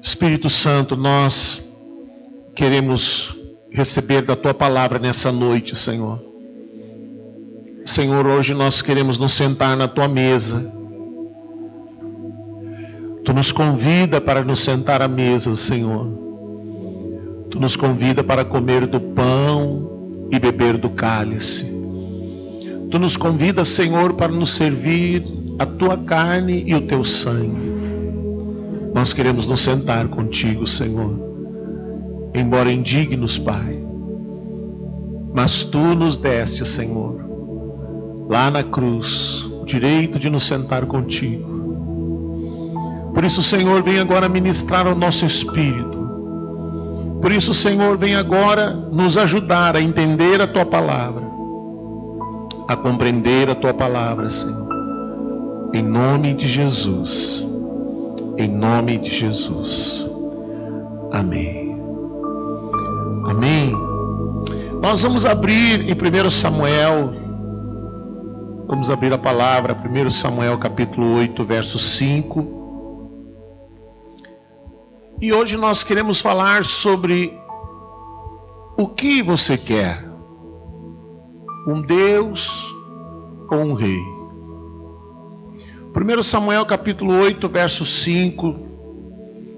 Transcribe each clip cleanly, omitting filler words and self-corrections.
Espírito Santo, nós queremos receber da Tua palavra nessa noite, Senhor. Senhor, hoje nós queremos nos sentar na Tua mesa. Tu nos convida para nos sentar à mesa, Senhor. Tu nos convida para comer do pão e beber do cálice. Tu nos convida, Senhor, para nos servir a Tua carne e o Teu sangue. Nós queremos nos sentar contigo, Senhor. Embora indignos, Pai, mas Tu nos deste, Senhor, lá na cruz, o direito de nos sentar contigo. Por isso, Senhor, vem agora ministrar ao nosso espírito. Por isso, Senhor, vem agora nos ajudar a entender a Tua palavra, a compreender a Tua palavra, Senhor. Em nome de Jesus. Em nome de Jesus. Amém. Amém. Nós vamos abrir em 1 Samuel. Vamos abrir a palavra, 1 Samuel capítulo 8, verso 5. E hoje nós queremos falar sobre o que você quer. Um Deus ou um rei? 1 Samuel capítulo 8, verso 5.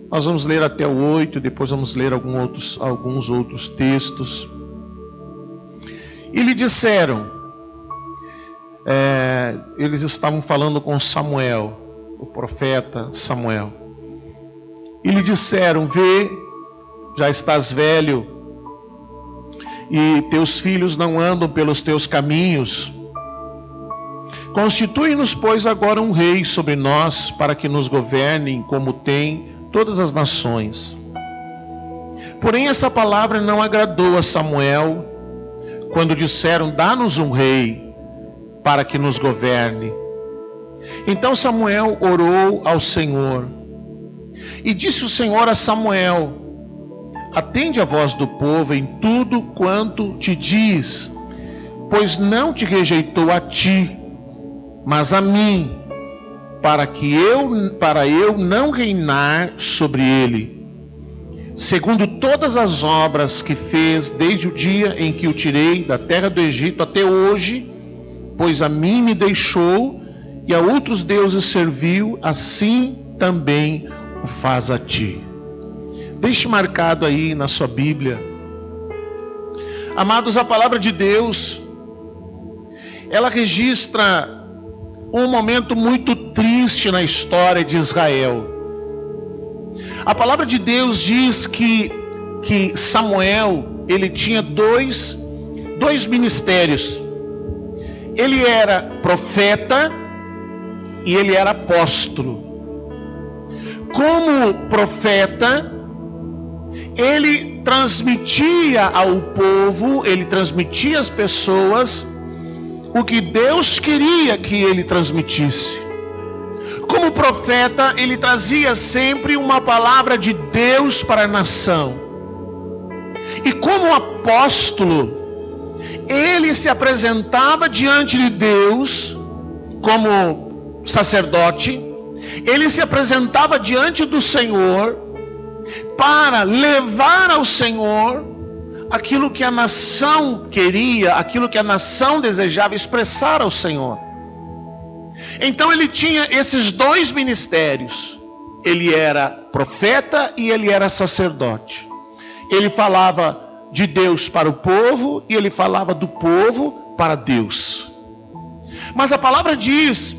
Nós vamos ler até o 8, depois vamos ler alguns outros textos. E lhe disseram, eles estavam falando com Samuel, o profeta Samuel. E lhe disseram, vê, já estás velho, e teus filhos não andam pelos teus caminhos. Constitui-nos, pois, agora um rei sobre nós, para que nos governem como tem todas as nações. Porém, essa palavra não agradou a Samuel, quando disseram, dá-nos um rei, para que nos governe. Então Samuel orou ao Senhor, e disse o Senhor a Samuel, atende a voz do povo em tudo quanto te diz, pois não te rejeitou a ti, mas a mim, para eu não reinar sobre ele, segundo todas as obras que fez desde o dia em que o tirei da terra do Egito até hoje, pois a mim me deixou e a outros deuses serviu, assim também o faz a ti. Deixe marcado aí na sua Bíblia. Amados, a palavra de Deus, ela registra um momento muito triste na história de Israel. A palavra de Deus diz que Samuel, ele tinha dois ministérios. Ele era profeta e ele era apóstolo. Como profeta, ele transmitia ao povo, ele transmitia às pessoas o que Deus queria que ele transmitisse. Como profeta, ele trazia sempre uma palavra de Deus para a nação. E como apóstolo, ele se apresentava diante de Deus como sacerdote. Ele se apresentava diante do Senhor para levar ao Senhor aquilo que a nação queria, aquilo que a nação desejava expressar ao Senhor. Então ele tinha esses dois ministérios. Ele era profeta e ele era sacerdote. Ele falava de Deus para o povo e ele falava do povo para Deus. Mas a palavra diz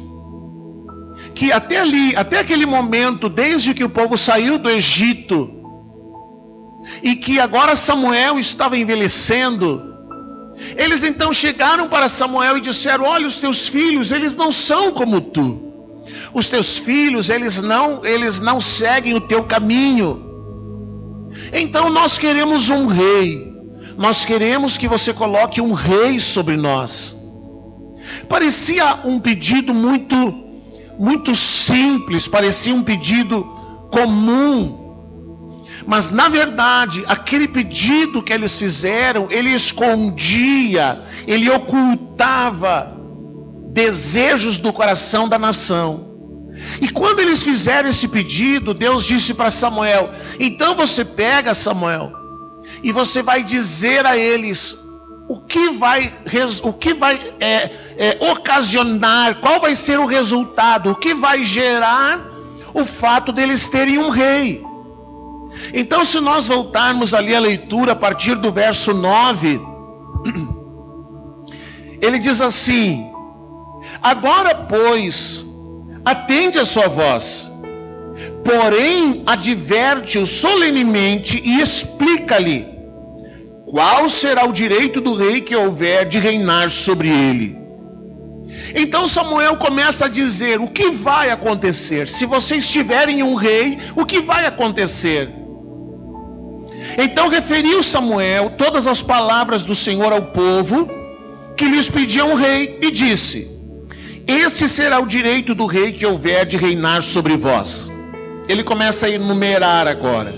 que até aquele momento, desde que o povo saiu do Egito, e que agora Samuel estava envelhecendo, eles então chegaram para Samuel e disseram, olha, os teus filhos, eles não são como tu. Os teus filhos, eles não seguem o teu caminho. Então nós queremos um rei. Nós queremos que você coloque um rei sobre nós. Parecia um pedido muito simples, parecia um pedido comum. Mas na verdade, aquele pedido que eles fizeram, ele escondia, ele ocultava desejos do coração da nação. E quando eles fizeram esse pedido, Deus disse para Samuel: então você pega, Samuel, e você vai dizer a eles o que vai ocasionar, qual vai ser o resultado, o que vai gerar o fato deles terem um rei. Então, se nós voltarmos ali a leitura a partir do verso 9, ele diz assim: agora, pois, atende a sua voz, porém adverte-o solenemente e explica-lhe qual será o direito do rei que houver de reinar sobre ele. Então Samuel começa a dizer o que vai acontecer. Se vocês tiverem um rei, o que vai acontecer? Então referiu Samuel todas as palavras do Senhor ao povo que lhes pediam um rei, e disse: este será o direito do rei que houver de reinar sobre vós. Ele começa a enumerar agora.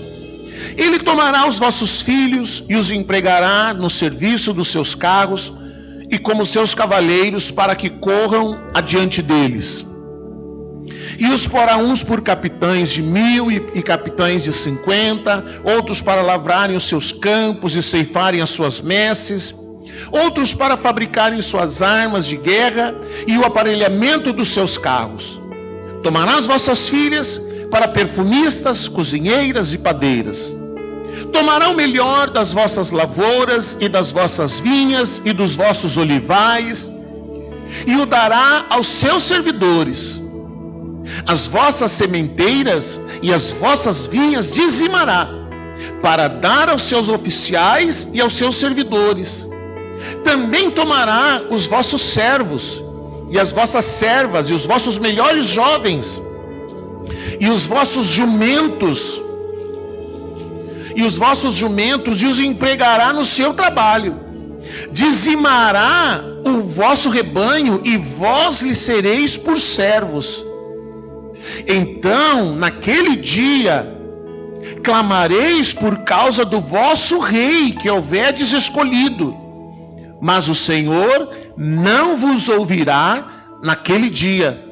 Ele tomará os vossos filhos e os empregará no serviço dos seus carros e como seus cavaleiros, para que corram adiante deles. E os porá uns por capitães de 1000 e capitães de 50, outros para lavrarem os seus campos e ceifarem as suas messes, outros para fabricarem suas armas de guerra e o aparelhamento dos seus carros. Tomará as vossas filhas para perfumistas, cozinheiras e padeiras. Tomará o melhor das vossas lavouras e das vossas vinhas e dos vossos olivais, e o dará aos seus servidores. As vossas sementeiras e as vossas vinhas dizimará, para dar aos seus oficiais e aos seus servidores. Também tomará os vossos servos e as vossas servas e os vossos melhores jovens e os vossos jumentos e os empregará no seu trabalho. Dizimará o vosso rebanho e vós lhe sereis por servos. Então, naquele dia, clamareis por causa do vosso rei que houverdes escolhido, mas o Senhor não vos ouvirá naquele dia.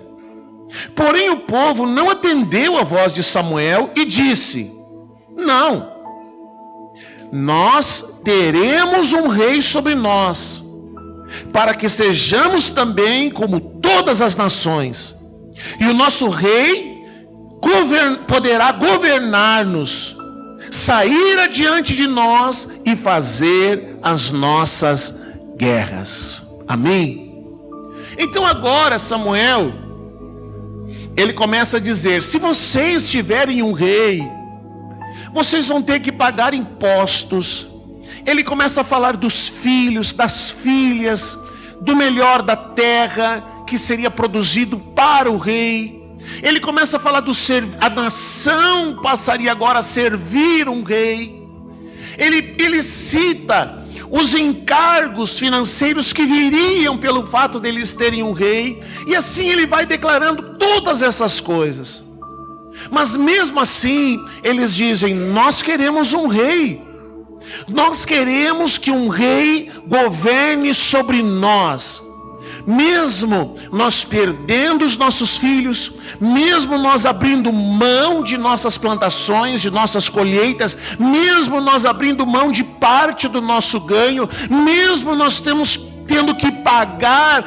Porém o povo não atendeu a voz de Samuel e disse: não, nós teremos um rei sobre nós, para que sejamos também como todas as nações, e o nosso rei poderá governar-nos, sair adiante de nós e fazer as nossas guerras. Amém? Então agora Samuel, ele começa a dizer: se vocês tiverem um rei, vocês vão ter que pagar impostos. Ele começa a falar dos filhos, das filhas, do melhor da terra que seria produzido para o rei. Ele começa a falar a nação passaria agora a servir um rei. Ele cita os encargos financeiros que viriam pelo fato deles terem um rei, e assim ele vai declarando todas essas coisas. Mas mesmo assim, eles dizem: nós queremos um rei. Nós queremos que um rei governe sobre nós. Mesmo nós perdendo os nossos filhos, mesmo nós abrindo mão de nossas plantações, de nossas colheitas, mesmo nós abrindo mão de parte do nosso ganho, mesmo nós tendo que pagar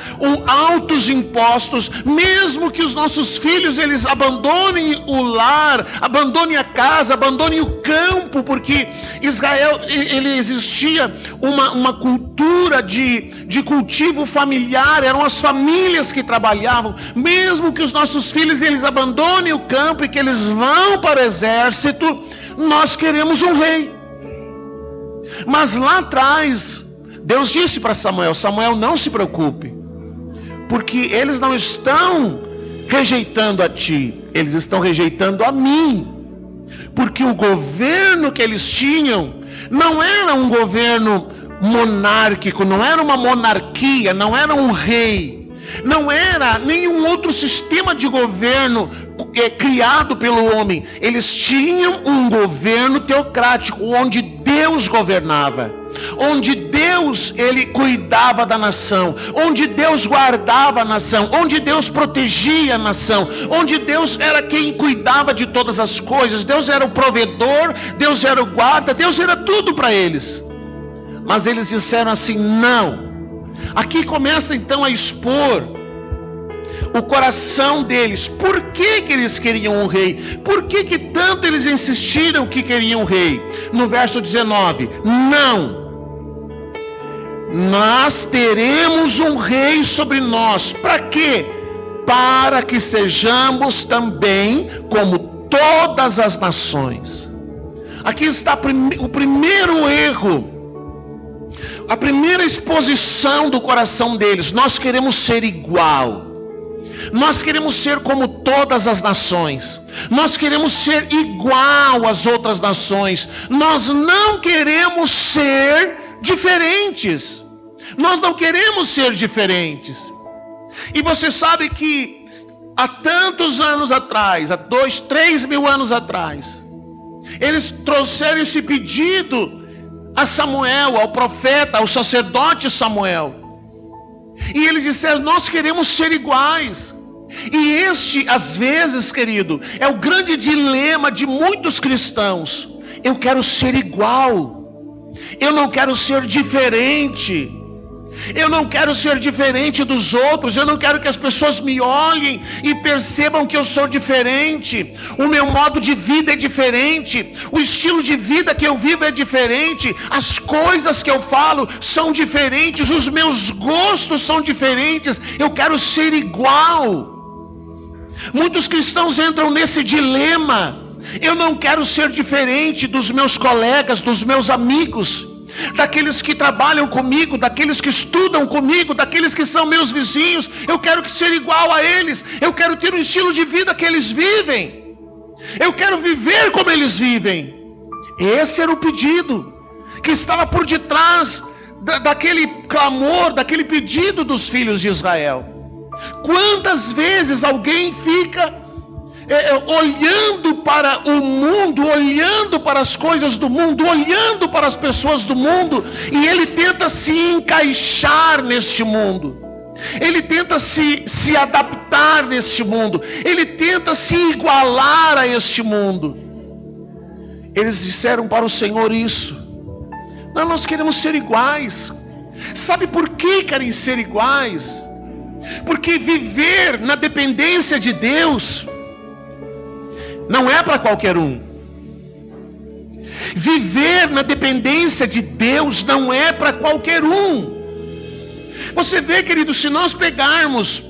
altos impostos, mesmo que os nossos filhos eles abandonem o lar, abandonem a casa, abandonem o campo, porque Israel, ele existia uma cultura de cultivo familiar, eram as famílias que trabalhavam. Mesmo que os nossos filhos eles abandonem o campo e que eles vão para o exército, nós queremos um rei. Mas lá atrás Deus disse para Samuel: Samuel, não se preocupe, porque eles não estão rejeitando a ti, eles estão rejeitando a mim, porque o governo que eles tinham não era um governo monárquico, não era uma monarquia, não era um rei, não era nenhum outro sistema de governo criado pelo homem. Eles tinham um governo teocrático, onde Deus governava. onde Deus, ele cuidava da nação, onde Deus guardava a nação, onde Deus protegia a nação, onde Deus era quem cuidava de todas as coisas. Deus era o provedor, Deus era o guarda, Deus era tudo para eles. Mas eles disseram assim: não. Aqui começa então a expor o coração deles. Por que eles queriam um rei? Por que tanto eles insistiram que queriam um rei? No verso 19: não, nós teremos um rei sobre nós. Para quê? Para que sejamos também como todas as nações. Aqui está o primeiro erro, a primeira exposição do coração deles. Nós queremos ser igual. Nós queremos ser como todas as nações. Nós queremos ser igual às outras nações. Nós não queremos ser diferentes. Nós não queremos ser diferentes. E você sabe que há tantos anos atrás, há 2-3 mil anos atrás, eles trouxeram esse pedido a Samuel, ao profeta, ao sacerdote Samuel. E eles disseram: nós queremos ser iguais. E este, às vezes, querido, é o grande dilema de muitos cristãos. Eu quero ser igual, eu não quero ser diferente. Eu não quero ser diferente dos outros. Eu não quero que as pessoas me olhem e percebam que eu sou diferente. O meu modo de vida é diferente. O estilo de vida que eu vivo é diferente. As coisas que eu falo são diferentes. Os meus gostos são diferentes. Eu quero ser igual. Muitos cristãos entram nesse dilema. Eu não quero ser diferente dos meus colegas, dos meus amigos, daqueles que trabalham comigo, daqueles que estudam comigo, daqueles que são meus vizinhos. Eu quero ser igual a eles. Eu quero ter o estilo de vida que eles vivem. Eu quero viver como eles vivem. Esse era o pedido que estava por detrás daquele clamor, daquele pedido dos filhos de Israel. Quantas vezes alguém fica olhando para o mundo, olhando para as coisas do mundo, olhando para as pessoas do mundo, e ele tenta se encaixar neste mundo, ele tenta se adaptar neste mundo, ele tenta se igualar a este mundo. Eles disseram para o Senhor isso: não, nós queremos ser iguais. Sabe por que querem ser iguais? Porque viver na dependência de Deus não é para qualquer um. Viver na dependência de Deus não é para qualquer um. Você vê, querido, se nós pegarmos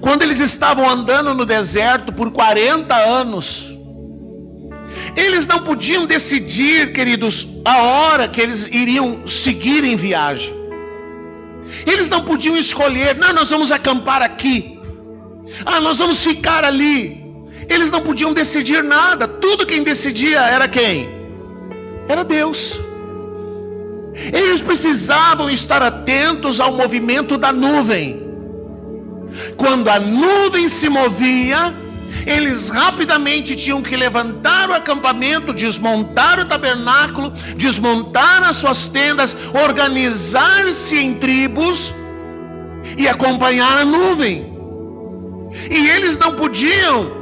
quando eles estavam andando no deserto por 40 anos, eles não podiam decidir, queridos, a hora que eles iriam seguir em viagem. Eles não podiam escolher: não, nós vamos acampar aqui, nós vamos ficar ali. Eles não podiam decidir nada. Tudo quem decidia era quem? Era Deus. Eles precisavam estar atentos ao movimento da nuvem. Quando a nuvem se movia, eles rapidamente tinham que levantar o acampamento, desmontar o tabernáculo, desmontar as suas tendas, organizar-se em tribos e acompanhar a nuvem. E eles não podiam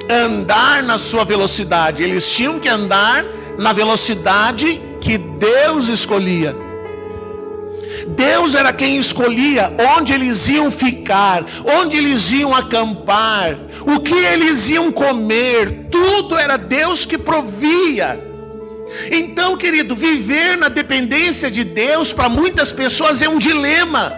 andar na sua velocidade, eles tinham que andar na velocidade que Deus escolhia. Deus era quem escolhia onde eles iam ficar, onde eles iam acampar, o que eles iam comer. Tudo era Deus que provia. Então, querido, viver na dependência de Deus para muitas pessoas é um dilema,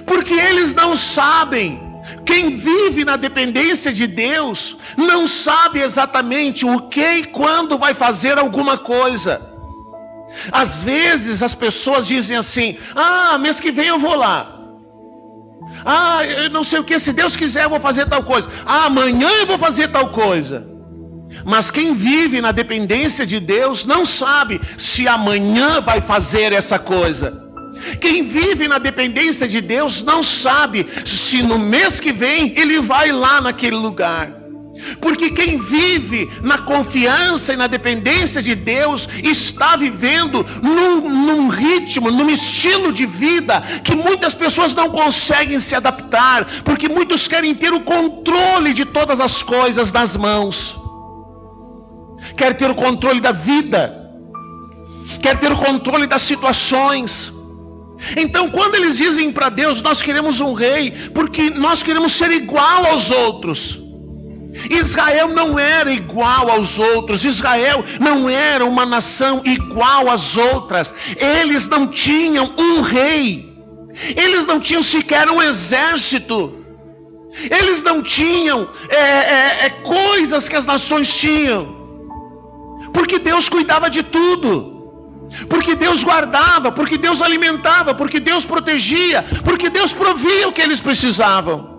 porque eles não sabem. Quem vive na dependência de Deus não sabe exatamente o que e quando vai fazer alguma coisa. Às vezes as pessoas dizem assim: mês que vem eu vou lá. Eu não sei o que, se Deus quiser eu vou fazer tal coisa. Amanhã eu vou fazer tal coisa. Mas quem vive na dependência de Deus não sabe se amanhã vai fazer essa coisa. Quem vive na dependência de Deus não sabe se no mês que vem ele vai lá naquele lugar. Porque quem vive na confiança e na dependência de Deus está vivendo num ritmo, num estilo de vida que muitas pessoas não conseguem se adaptar, porque muitos querem ter o controle de todas as coisas nas mãos. Quer ter o controle da vida, quer ter o controle das situações. Então, quando eles dizem para Deus, nós queremos um rei, porque nós queremos ser igual aos outros. Israel não era igual aos outros, Israel não era uma nação igual às outras. Eles não tinham um rei, eles não tinham sequer um exército, eles não tinham coisas que as nações tinham, porque Deus cuidava de tudo, porque Deus guardava, porque Deus alimentava, porque Deus protegia, porque Deus provia o que eles precisavam.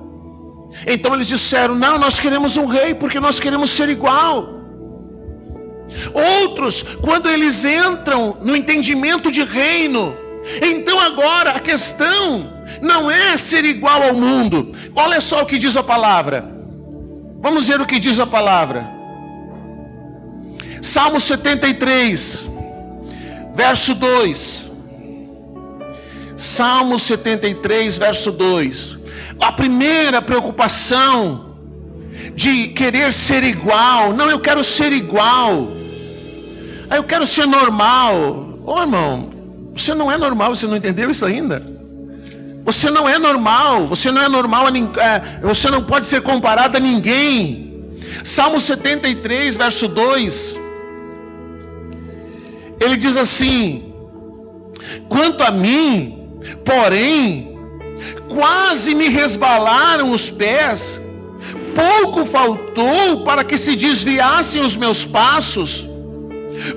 Então eles disseram, não, nós queremos um rei, porque nós queremos ser igual. Outros, quando eles entram no entendimento de reino, então agora a questão não é ser igual ao mundo. Olha só o que diz a palavra. Vamos ver o que diz a palavra. Salmo 73, verso 2. Salmo 73, verso 2. A primeira preocupação de querer ser igual. Não, eu quero ser igual. Eu quero ser normal. Ô irmão, você não é normal, você não entendeu isso ainda? Você não é normal, você não é normal, você não pode ser comparado a ninguém. Salmo 73, verso 2. Ele diz assim: quanto a mim, porém, quase me resbalaram os pés, pouco faltou para que se desviassem os meus passos,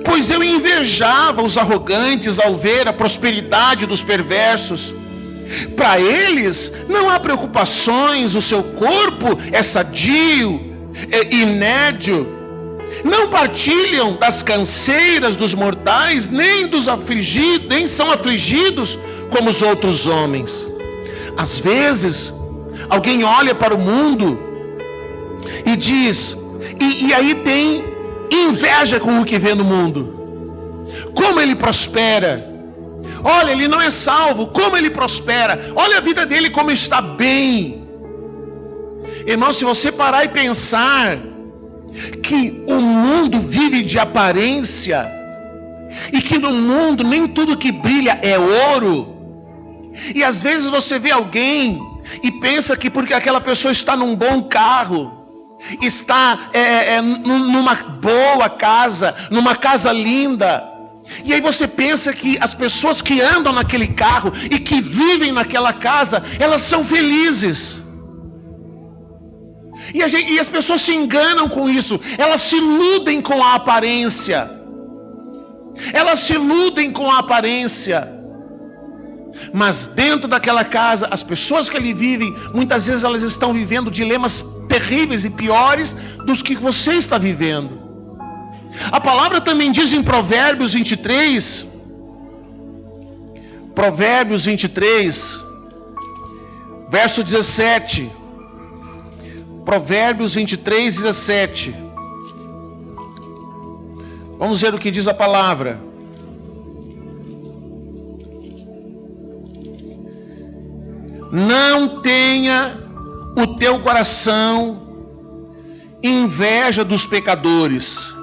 pois eu invejava os arrogantes ao ver a prosperidade dos perversos. Para eles não há preocupações, o seu corpo é sadio, é inédio, não partilham das canseiras dos mortais, nem são afligidos como os outros homens. Às vezes, alguém olha para o mundo e diz, e aí tem inveja com o que vê no mundo. Como ele prospera. Olha, ele não é salvo, como ele prospera. Olha a vida dele como está bem. Irmão, se você parar e pensar que o mundo vive de aparência, e que no mundo nem tudo que brilha é ouro, e às vezes você vê alguém e pensa que porque aquela pessoa está num bom carro, está numa boa casa, numa casa linda, e aí você pensa que as pessoas que andam naquele carro e que vivem naquela casa, elas são felizes. E as pessoas se enganam com isso, elas se iludem com a aparência. Elas se iludem com a aparência. Mas dentro daquela casa, as pessoas que ali vivem, muitas vezes elas estão vivendo dilemas terríveis e piores dos que você está vivendo. A palavra também diz em Provérbios 23, verso 17. Provérbios 23, 17. Vamos ver o que diz a palavra. Não tenha o teu coração inveja dos pecadores.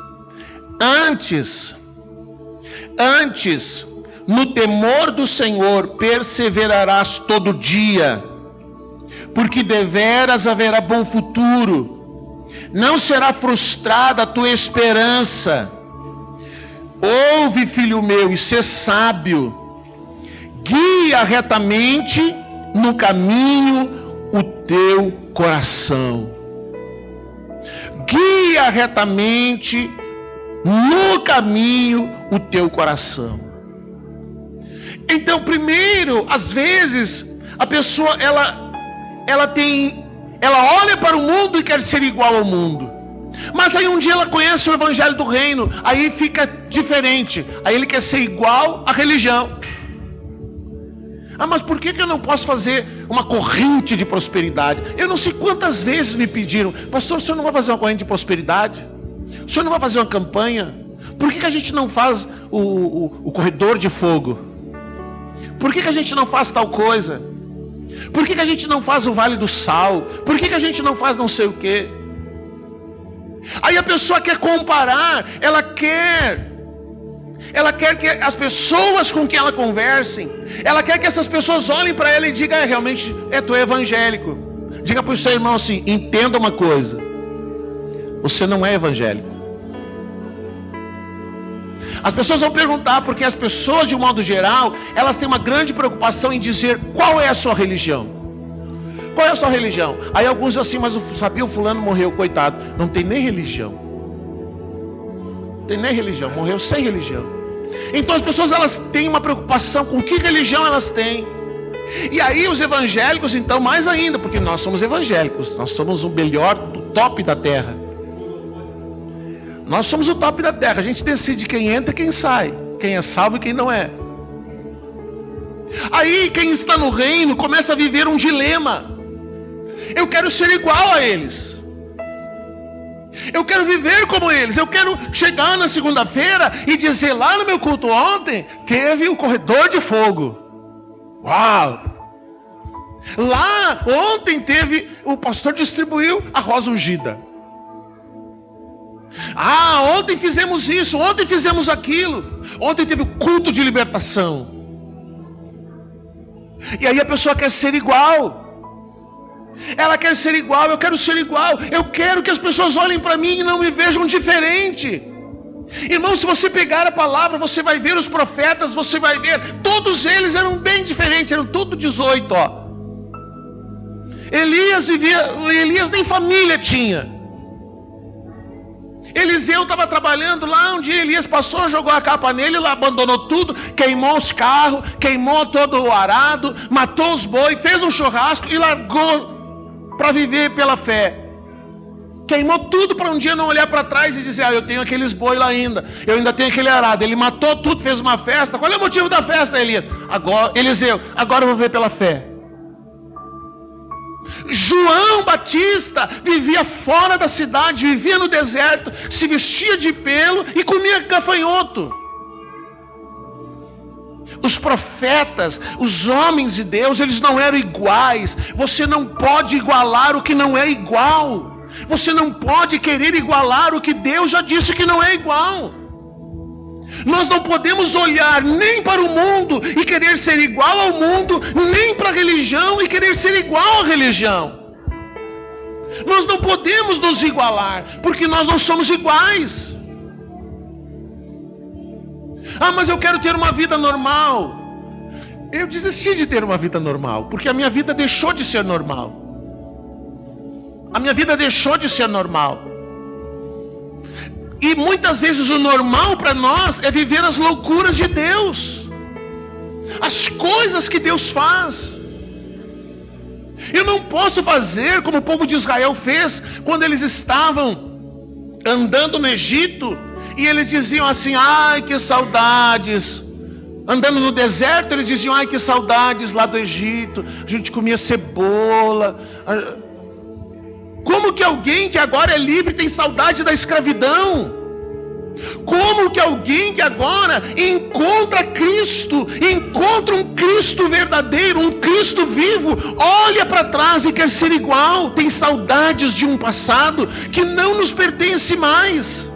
Antes, no temor do Senhor perseverarás todo dia, porque deveras haverá bom futuro. Não será frustrada a tua esperança. Ouve, filho meu, e sê sábio. Guia retamente no caminho o teu coração. Guia retamente no caminho o teu coração. Então, primeiro, às vezes, a pessoa, ela olha para o mundo e quer ser igual ao mundo. Mas aí um dia ela conhece o evangelho do reino, aí fica diferente. Aí ele quer ser igual à religião. Ah, mas por que eu não posso fazer uma corrente de prosperidade. Eu não sei quantas vezes me pediram: pastor, o senhor não vai fazer uma corrente de prosperidade? O senhor não vai fazer uma campanha? Por que a gente não faz o corredor de fogo? Por que a gente não faz tal coisa? Por que a gente não faz o vale do sal? Por que a gente não faz não sei o quê? Aí a pessoa quer comparar, ela quer que as pessoas com quem ela conversem, ela quer que essas pessoas olhem para ela e digam: realmente, tu é evangélico. Diga para o seu irmão assim: entenda uma coisa, você não é evangélico. As pessoas vão perguntar, porque as pessoas, de um modo geral, elas têm uma grande preocupação em dizer qual é a sua religião. Qual é a sua religião? Aí alguns dizem assim: mas sabia, o fulano morreu, coitado. Não tem nem religião. Tem nem religião, morreu sem religião. Então as pessoas, elas têm uma preocupação com que religião elas têm. E aí os evangélicos, então, mais ainda, porque nós somos evangélicos, nós somos o melhor, o top da terra. Nós somos o top da terra. A gente decide quem entra e quem sai, quem é salvo e quem não é. Aí quem está no reino começa a viver um dilema: eu quero ser igual a eles, eu quero viver como eles, eu quero chegar na segunda-feira e dizer: lá no meu culto ontem teve o corredor de fogo. Uau! Lá ontem teve, o pastor distribuiu a rosa ungida. Ontem fizemos isso, ontem fizemos aquilo, ontem teve o culto de libertação. E aí a pessoa quer ser igual. Ela quer ser igual, eu quero ser igual. Eu quero que as pessoas olhem para mim e não me vejam diferente. Irmão, se você pegar a palavra, você vai ver os profetas, você vai ver, todos eles eram bem diferentes, eram tudo 18, ó. Elias nem família tinha. Eliseu estava trabalhando lá, um dia Elias passou, jogou a capa nele, lá abandonou tudo, queimou os carros, queimou todo o arado, matou os bois, fez um churrasco e largou para viver pela fé. Queimou tudo para um dia não olhar para trás e dizer: eu tenho aqueles bois lá ainda, eu ainda tenho aquele arado. Ele matou tudo, fez uma festa. Qual é o motivo da festa, Elias? Eliseu, agora eu vou ver pela fé. João Batista vivia fora da cidade, vivia no deserto, se vestia de pelo e comia gafanhoto. Os profetas, os homens de Deus, eles não eram iguais. Você não pode igualar o que não é igual. Você não pode querer igualar o que Deus já disse que não é igual. Nós não podemos olhar nem para o mundo e querer ser igual ao mundo, nem para a religião e querer ser igual à religião. Nós não podemos nos igualar, porque nós não somos iguais. Mas eu quero ter uma vida normal. Eu desisti de ter uma vida normal, porque a minha vida deixou de ser normal. A minha vida deixou de ser normal. E muitas vezes o normal para nós é viver as loucuras de Deus, as coisas que Deus faz. Eu não posso fazer como o povo de Israel fez quando eles estavam andando no Egito e eles diziam assim: ai, que saudades. Andando no deserto, eles diziam: ai, que saudades lá do Egito, a gente comia cebola. Como que alguém que agora é livre tem saudade da escravidão? Como que alguém que agora encontra Cristo, encontra um Cristo verdadeiro, um Cristo vivo, olha para trás e quer ser igual, tem saudades de um passado que não nos pertence mais?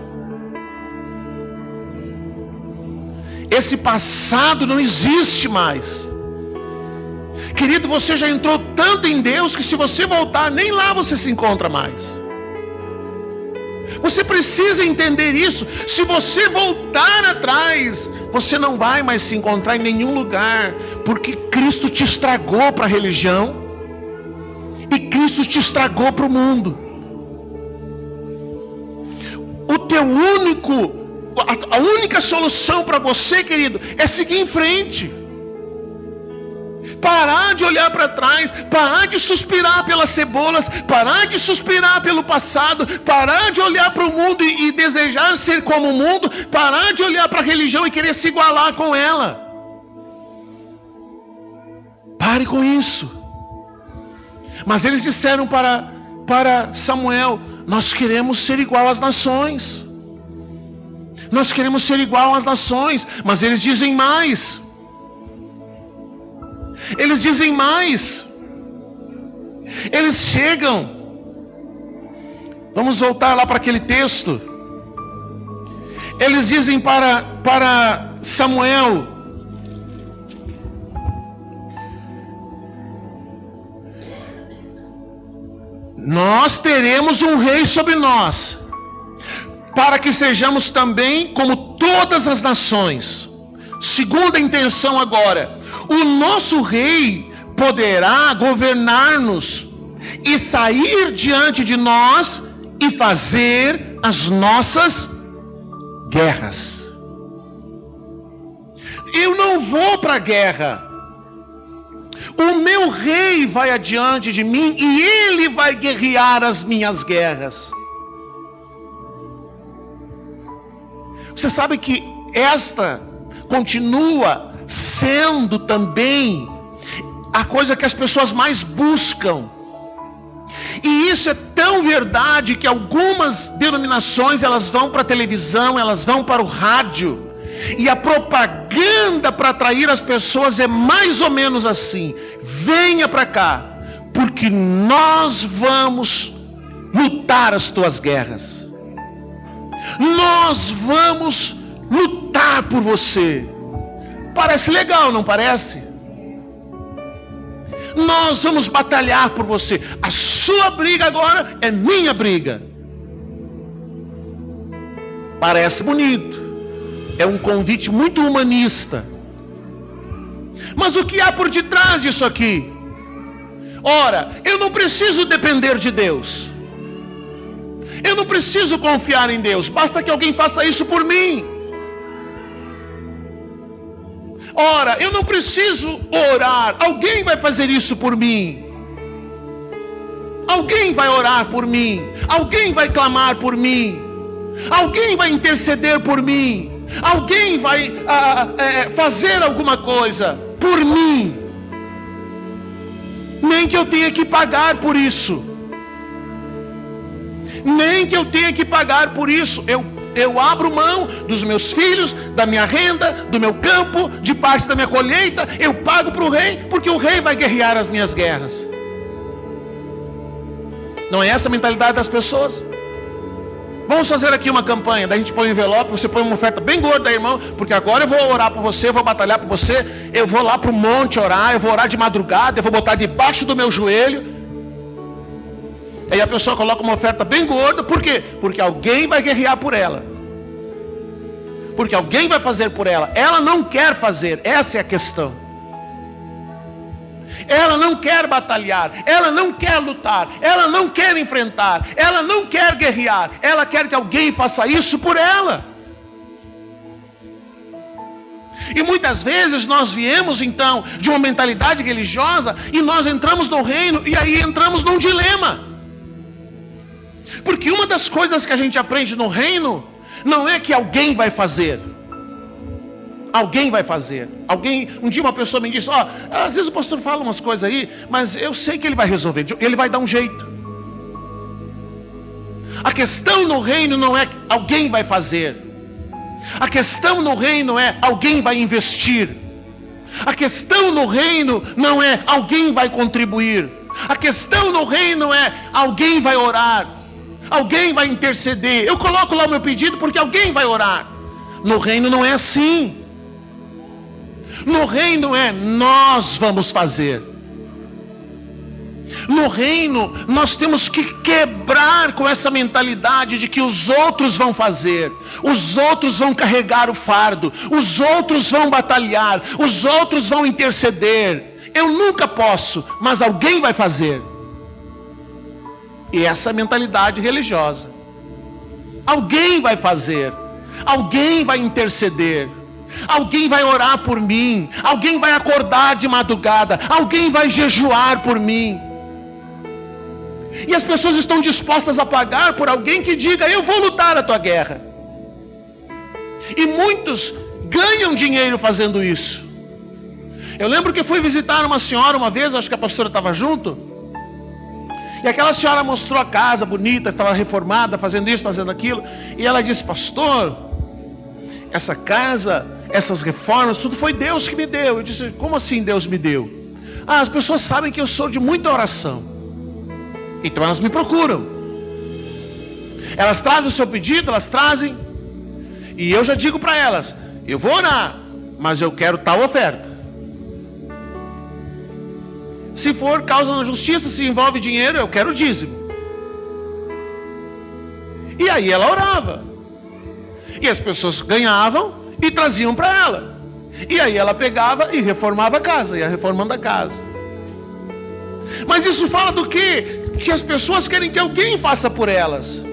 Esse passado não existe mais. Querido, você já entrou tanto em Deus que se você voltar, nem lá você se encontra mais. Você precisa entender isso. Se você voltar atrás, você não vai mais se encontrar em nenhum lugar, porque Cristo te estragou para a religião e Cristo te estragou para o mundo. A única solução para você, querido, é seguir em frente. Parar de olhar para trás, parar de suspirar pelas cebolas, parar de suspirar pelo passado, parar de olhar para o mundo e desejar ser como o mundo, parar de olhar para a religião e querer se igualar com ela. Pare com isso. Mas eles disseram para Samuel: nós queremos ser igual às nações. Nós queremos ser igual às nações. Mas eles dizem mais. Eles dizem mais. Eles chegam. Vamos voltar lá para aquele texto. Eles dizem para Samuel: nós teremos um rei sobre nós, para que sejamos também como todas as nações. Segunda intenção agora: o nosso rei poderá governar-nos e sair diante de nós e fazer as nossas guerras. Eu não vou para a guerra. O meu rei vai adiante de mim e ele vai guerrear as minhas guerras. Você sabe que esta continua sendo também a coisa que as pessoas mais buscam. E isso é tão verdade que algumas denominações, elas vão para a televisão, elas vão para o rádio, e a propaganda para atrair as pessoas é mais ou menos assim: venha para cá, porque nós vamos lutar as tuas guerras. Nós vamos lutar por você. Parece legal, não parece? Nós vamos batalhar por você. A sua briga agora é minha briga. Parece bonito. É um convite muito humanista. Mas o que há por detrás disso aqui? Ora, eu não preciso depender de Deus. Eu não preciso confiar em Deus. Basta que alguém faça isso por mim. Ora, eu não preciso orar. Alguém vai fazer isso por mim. Alguém vai orar por mim. Alguém vai clamar por mim. Alguém vai interceder por mim. Alguém vai fazer alguma coisa por mim. Nem que eu tenha que pagar por isso. Nem que eu tenha que pagar por isso. Eu abro mão dos meus filhos, da minha renda, do meu campo, de parte da minha colheita. Eu pago para o rei, porque o rei vai guerrear as minhas guerras. Não é essa a mentalidade das pessoas? Vamos fazer aqui uma campanha. Daí a gente põe um envelope, você põe uma oferta bem gorda, irmão, porque agora eu vou orar por você, eu vou batalhar por você. Eu vou lá para o monte orar, eu vou orar de madrugada, eu vou botar debaixo do meu joelho. Aí a pessoa coloca uma oferta bem gorda. Por quê? Porque alguém vai guerrear por ela. Porque alguém vai fazer por ela. Ela não quer fazer. Essa é a questão. Ela não quer batalhar. Ela não quer lutar. Ela não quer enfrentar. Ela não quer guerrear. Ela quer que alguém faça isso por ela. E muitas vezes nós viemos então de uma mentalidade religiosa e nós entramos no reino e aí entramos num dilema. Porque uma das coisas que a gente aprende no reino não é que alguém vai fazer. Alguém vai fazer. Um dia uma pessoa me disse: às vezes o pastor fala umas coisas aí, mas eu sei que ele vai resolver, ele vai dar um jeito. A questão no reino não é que alguém vai fazer. A questão no reino é alguém vai investir. A questão no reino não é alguém vai contribuir. A questão no reino é alguém vai orar. Alguém vai interceder. Eu coloco lá o meu pedido porque alguém vai orar. No reino não é assim. No reino é nós vamos fazer. No reino nós temos que quebrar com essa mentalidade de que os outros vão fazer. Os outros vão carregar o fardo. Os outros vão batalhar. Os outros vão interceder. Eu nunca posso, mas alguém vai fazer. E essa mentalidade religiosa. Alguém vai fazer. Alguém vai interceder. Alguém vai orar por mim. Alguém vai acordar de madrugada. Alguém vai jejuar por mim. E as pessoas estão dispostas a pagar por alguém que diga: eu vou lutar a tua guerra. E muitos ganham dinheiro fazendo isso. Eu lembro que fui visitar uma senhora uma vez, acho que a pastora estava junto. E aquela senhora mostrou a casa bonita, estava reformada, fazendo isso, fazendo aquilo. E ela disse: pastor, essa casa, essas reformas, tudo foi Deus que me deu. Eu disse: como assim Deus me deu? As pessoas sabem que eu sou de muita oração, então elas me procuram. Elas trazem o seu pedido, elas trazem. E eu já digo para elas: eu vou orar, mas eu quero tal oferta. Se for causa na justiça, se envolve dinheiro, eu quero o dízimo. E aí ela orava. E as pessoas ganhavam e traziam para ela. E aí ela pegava e reformava a casa, ia reformando a casa. Mas isso fala do quê? Que as pessoas querem que alguém faça por elas.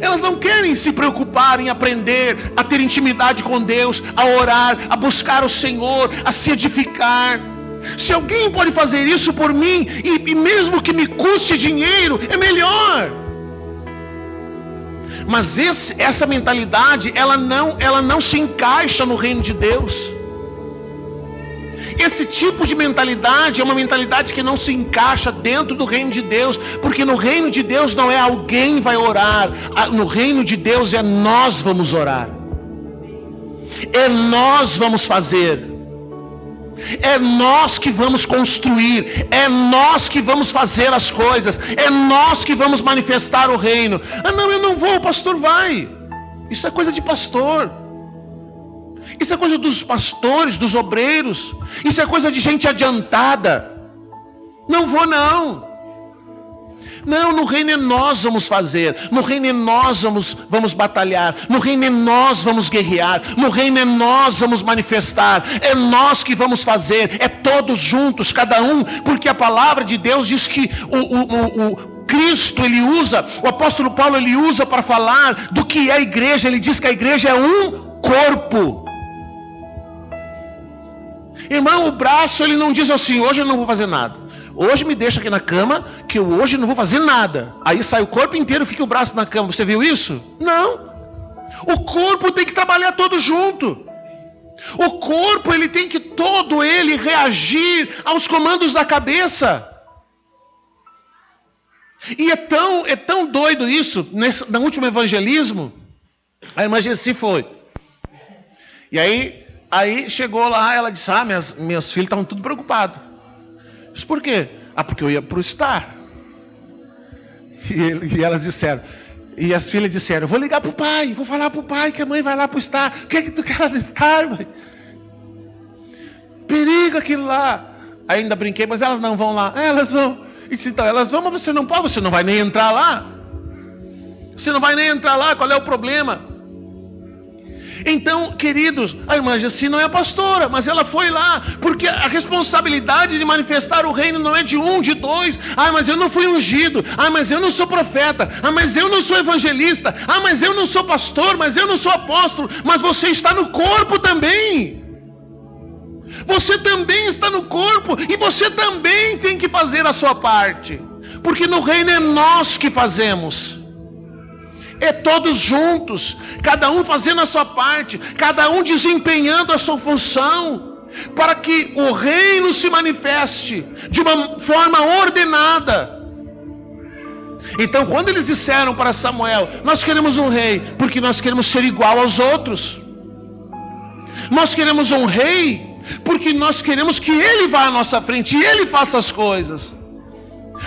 Elas não querem se preocupar em aprender a ter intimidade com Deus, a orar, a buscar o Senhor, a se edificar. Se alguém pode fazer isso por mim, e mesmo que me custe dinheiro, é melhor. Mas essa mentalidade, ela não se encaixa no reino de Deus. Esse tipo de mentalidade é uma mentalidade que não se encaixa dentro do reino de Deus, porque no reino de Deus não é alguém vai orar, no reino de Deus é nós vamos orar, é nós vamos fazer, é nós que vamos construir, é nós que vamos fazer as coisas, é nós que vamos manifestar o reino. Não, eu não vou, o pastor vai. Isso é coisa de pastor. Isso é coisa dos pastores, dos obreiros. Isso é coisa de gente adiantada. Não vou não. Não, no reino é nós vamos fazer. No reino é nós vamos batalhar. No reino é nós vamos guerrear. No reino é nós vamos manifestar. É nós que vamos fazer. É todos juntos, cada um. Porque a palavra de Deus diz que o Cristo, ele usa, o apóstolo Paulo, ele usa para falar do que é a igreja. Ele diz que a igreja é um corpo. Irmão, o braço, ele não diz assim: hoje eu não vou fazer nada. Hoje me deixa aqui na cama, que eu hoje não vou fazer nada. Aí sai o corpo inteiro e fica o braço na cama. Você viu isso? Não. O corpo tem que trabalhar todo junto. O corpo, ele tem que todo ele reagir aos comandos da cabeça. E é tão doido isso. No último evangelismo, a irmã Gessi foi. E aí chegou lá, ela disse: meus filhos estavam tudo preocupados. Disse: por quê? Porque eu ia para o Star. E elas disseram, e as filhas disseram: eu vou ligar para o pai, vou falar para o pai que a mãe vai lá para o Star. O que é que tu quer no Star, mãe? Perigo aquilo lá. Ainda brinquei, mas elas não vão lá. Elas vão. E disse: então, elas vão, mas você não pode, você não vai nem entrar lá. Você não vai nem entrar lá, qual é o problema? Então, queridos, a irmã Gessi não é pastora, mas ela foi lá, porque a responsabilidade de manifestar o reino não é de um, de dois. Mas eu não fui ungido. Mas eu não sou profeta. Mas eu não sou evangelista. Mas eu não sou pastor. Mas eu não sou apóstolo. Mas você está no corpo também. Você também está no corpo, e você também tem que fazer a sua parte, porque no reino é nós que fazemos. É todos juntos, cada um fazendo a sua parte, cada um desempenhando a sua função, para que o reino se manifeste de uma forma ordenada. Então, quando eles disseram para Samuel: nós queremos um rei, porque nós queremos ser igual aos outros. Nós queremos um rei, porque nós queremos que ele vá à nossa frente e ele faça as coisas.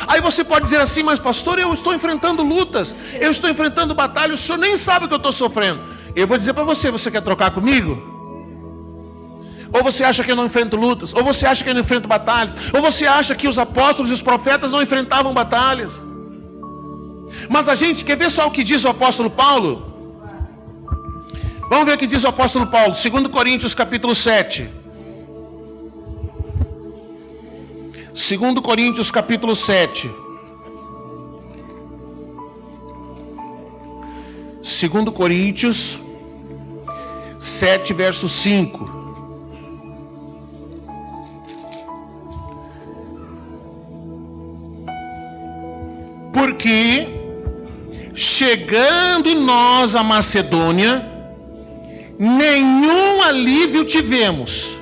Aí você pode dizer assim: mas pastor, eu estou enfrentando lutas, eu estou enfrentando batalhas, o senhor nem sabe o que eu estou sofrendo. Eu vou dizer para você: você quer trocar comigo? Ou você acha que eu não enfrento lutas? Ou você acha que eu não enfrento batalhas? Ou você acha que os apóstolos e os profetas não enfrentavam batalhas? Mas a gente quer ver só o que diz o apóstolo Paulo? Vamos ver o que diz o apóstolo Paulo, 2 Coríntios capítulo 7. 2 Coríntios capítulo 7. 2 Coríntios 7, verso 5. Porque chegando nós à Macedônia, nenhum alívio tivemos.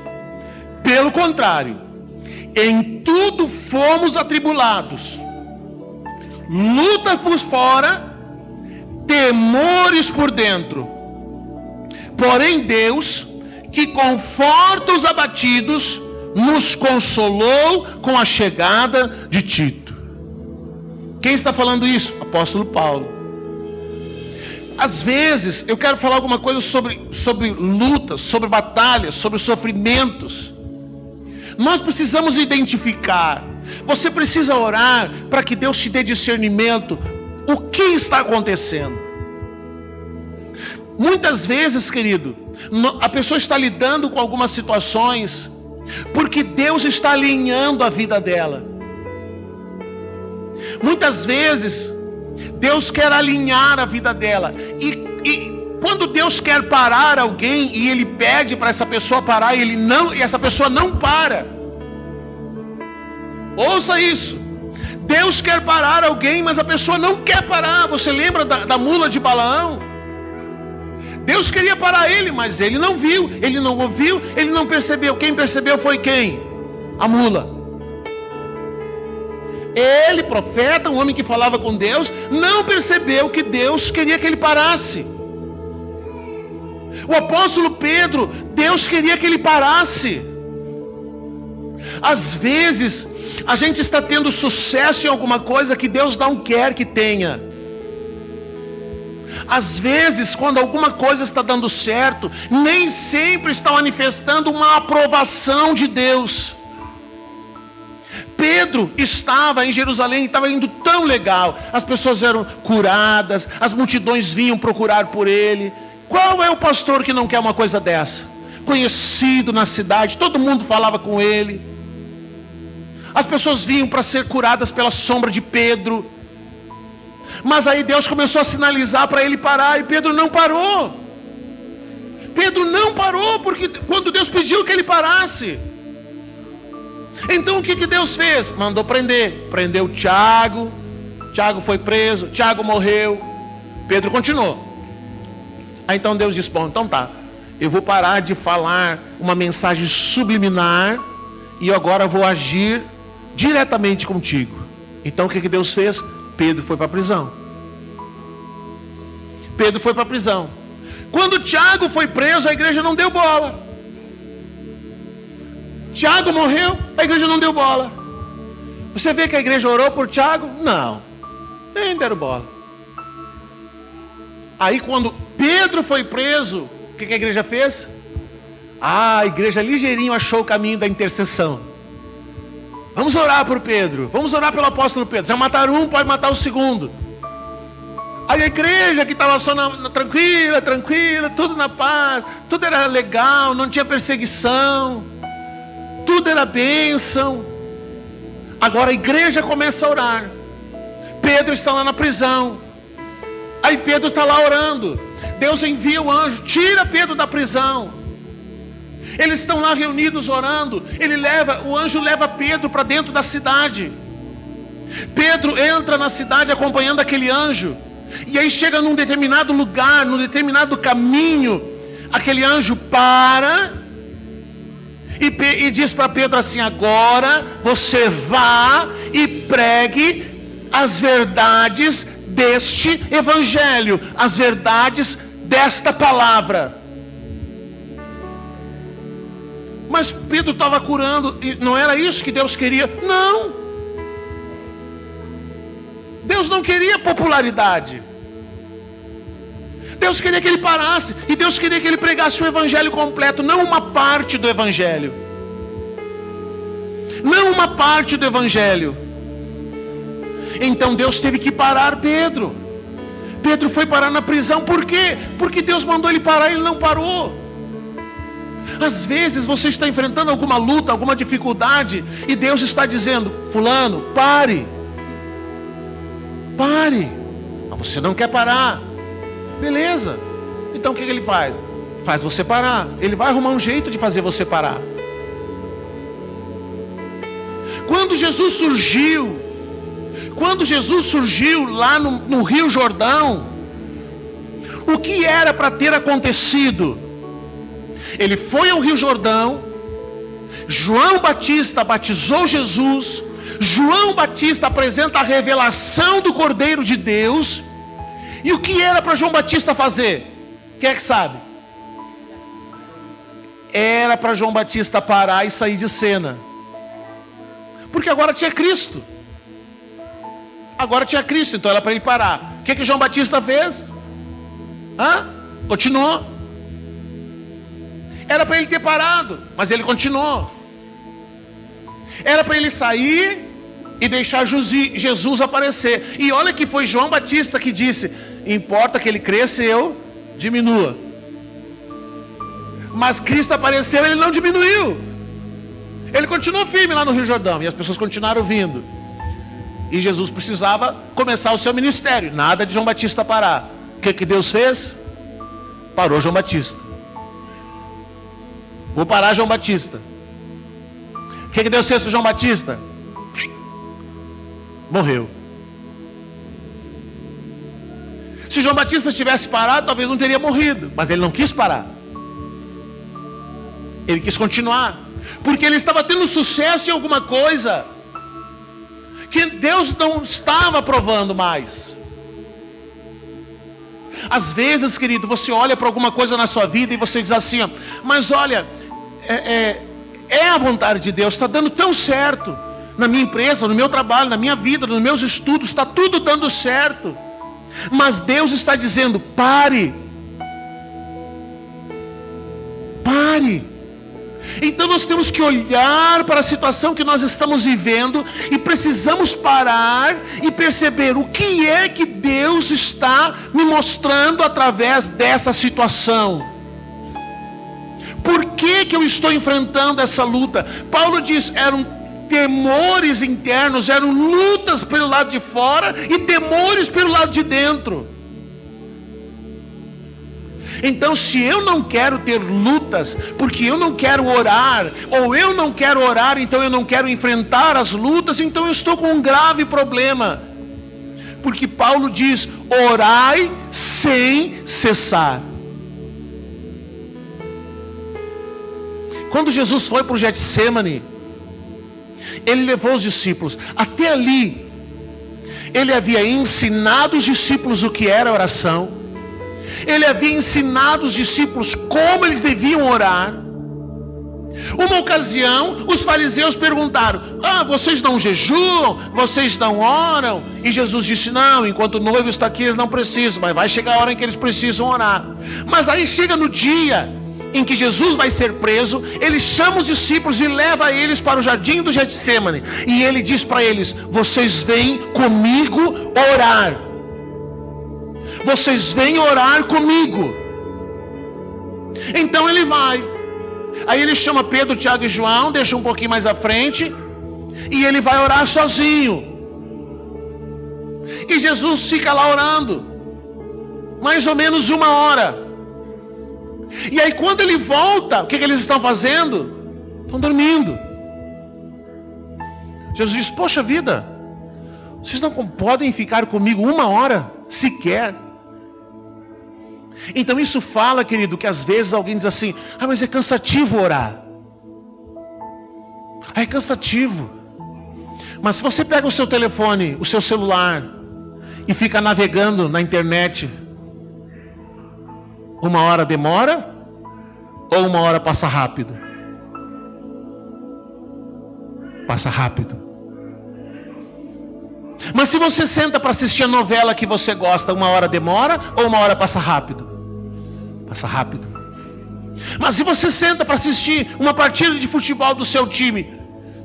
Pelo contrário, em tudo fomos atribulados, luta por fora, temores por dentro. Porém Deus, que conforta os abatidos, nos consolou com a chegada de Tito. Quem está falando isso? Apóstolo Paulo. Às vezes eu quero falar alguma coisa sobre lutas, sobre batalhas, sobre sofrimentos. Nós precisamos identificar. Você precisa orar para que Deus te dê discernimento. O que está acontecendo? Muitas vezes, querido, a pessoa está lidando com algumas situações porque Deus está alinhando a vida dela. Muitas vezes Deus quer alinhar a vida dela. E quando Deus quer parar alguém e Ele pede para essa pessoa parar e essa pessoa não para. Ouça isso. Deus quer parar alguém, mas a pessoa não quer parar. Você lembra da mula de Balaão? Deus queria parar ele, mas ele não viu, ele não ouviu, ele não percebeu. Quem percebeu foi quem? A mula. Ele, profeta, um homem que falava com Deus, não percebeu que Deus queria que ele parasse. O apóstolo Pedro, Deus queria que ele parasse. Às vezes, a gente está tendo sucesso em alguma coisa que Deus não quer que tenha. Às vezes, quando alguma coisa está dando certo, nem sempre está manifestando uma aprovação de Deus. Pedro estava em Jerusalém, estava indo tão legal, as pessoas eram curadas, as multidões vinham procurar por ele. Qual é o pastor que não quer uma coisa dessa? Conhecido na cidade, todo mundo falava com ele. As pessoas vinham para ser curadas pela sombra de Pedro. Mas aí Deus começou a sinalizar para ele parar, e Pedro não parou. Pedro não parou, porque quando Deus pediu que ele parasse. Então o que Deus fez? Mandou prender. Prendeu Tiago. Tiago foi preso, Tiago morreu. Pedro continuou. Aí então Deus disse: bom, então tá, eu vou parar de falar uma mensagem subliminar e agora vou agir diretamente contigo. Então o que Deus fez? Pedro foi para a prisão. Pedro foi para a prisão. Quando Tiago foi preso, a igreja não deu bola. Tiago morreu, a igreja não deu bola. Você vê que a igreja orou por Tiago? Não, nem deram bola. Aí quando Pedro foi preso, o que a igreja fez? A igreja ligeirinho achou o caminho da intercessão. Vamos orar por Pedro, vamos orar pelo apóstolo Pedro. Já mataram um, pode matar o segundo. Aí a igreja que estava só tranquila, tudo na paz, tudo era legal, não tinha perseguição, tudo era bênção. Agora a igreja começa a orar. Pedro está lá na prisão. Aí Pedro está lá orando. Deus envia o anjo, tira Pedro da prisão. Eles estão lá reunidos orando. O anjo leva Pedro para dentro da cidade. Pedro entra na cidade acompanhando aquele anjo. E aí chega num determinado lugar, num determinado caminho. Aquele anjo para e diz para Pedro assim: agora você vá e pregue as verdades deste evangelho, as verdades desta palavra. Mas Pedro estava curando, e não era isso que Deus queria? Não. Deus não queria popularidade. Deus queria que ele parasse, e Deus queria que ele pregasse o evangelho completo, não uma parte do evangelho. Não uma parte do evangelho. Então Deus teve que parar Pedro. Pedro foi parar na prisão. Por quê? Porque Deus mandou ele parar e ele não parou. Às vezes você está enfrentando alguma luta, alguma dificuldade, e Deus está dizendo: fulano, pare. Pare. Mas você não quer parar. Beleza. Então o que ele faz? Faz você parar. Ele vai arrumar um jeito de fazer você parar. Quando Jesus surgiu lá no Rio Jordão, o que era para ter acontecido? Ele foi ao Rio Jordão, João Batista batizou Jesus, João Batista apresenta a revelação do Cordeiro de Deus. E o que era para João Batista fazer? Quem é que sabe? Era para João Batista parar e sair de cena. Porque agora tinha Cristo. Agora tinha Cristo, então era para ele parar. O que João Batista fez? Continuou. Era para ele ter parado, mas ele continuou. Era para ele sair e deixar Jesus aparecer. E olha que foi João Batista que disse: importa que ele cresça e eu diminua. Mas Cristo apareceu e ele não diminuiu. Ele continuou firme lá no Rio Jordão. E as pessoas continuaram vindo. E Jesus precisava começar o seu ministério. Nada de João Batista parar. O que Deus fez? Parou João Batista. Vou parar João Batista. O que Deus fez com João Batista? Morreu. Se João Batista tivesse parado, talvez não teria morrido. Mas ele não quis parar. Ele quis continuar. Porque ele estava tendo sucesso em alguma coisa que Deus não estava aprovando mais. Às vezes, querido, você olha para alguma coisa na sua vida e você diz assim: mas olha, é a vontade de Deus, está dando tão certo na minha empresa, no meu trabalho, na minha vida, nos meus estudos, está tudo dando certo. Mas Deus está dizendo: pare. Pare. Então nós temos que olhar para a situação que nós estamos vivendo e precisamos parar e perceber o que é que Deus está me mostrando através dessa situação. Por que eu estou enfrentando essa luta? Paulo diz: eram temores internos, eram lutas pelo lado de fora e temores pelo lado de dentro. Então, se eu não quero ter lutas, porque eu não quero orar, ou eu não quero orar, então eu não quero enfrentar as lutas, então eu estou com um grave problema. Porque Paulo diz: orai sem cessar. Quando Jesus foi para o Getsêmani, ele levou os discípulos. Até ali, ele havia ensinado os discípulos o que era oração. Ele havia ensinado os discípulos como eles deviam orar. Uma ocasião, os fariseus perguntaram: vocês não jejuam? Vocês não oram? E Jesus disse: não, enquanto o noivo está aqui, eles não precisam, mas vai chegar a hora em que eles precisam orar. Mas aí chega no dia em que Jesus vai ser preso, ele chama os discípulos e leva eles para o jardim do Getsêmani. E ele diz para eles: vocês vêm comigo orar. Vocês vêm orar comigo. Então ele vai. Aí ele chama Pedro, Tiago e João, deixa um pouquinho mais à frente, e ele vai orar sozinho. E Jesus fica lá orando mais ou menos 1 hora. E aí quando ele volta, o que eles estão fazendo? Estão dormindo. Jesus diz: poxa vida, vocês não podem ficar comigo 1 hora sequer. Então isso fala, querido, que às vezes alguém diz assim: mas é cansativo orar. É cansativo. Mas se você pega o seu telefone, o seu celular, e fica navegando na internet, 1 hora demora? Ou 1 hora passa rápido? Passa rápido. Mas se você senta para assistir a novela que você gosta, 1 hora demora ou 1 hora passa rápido? Passa rápido. Mas se você senta para assistir uma partida de futebol do seu time,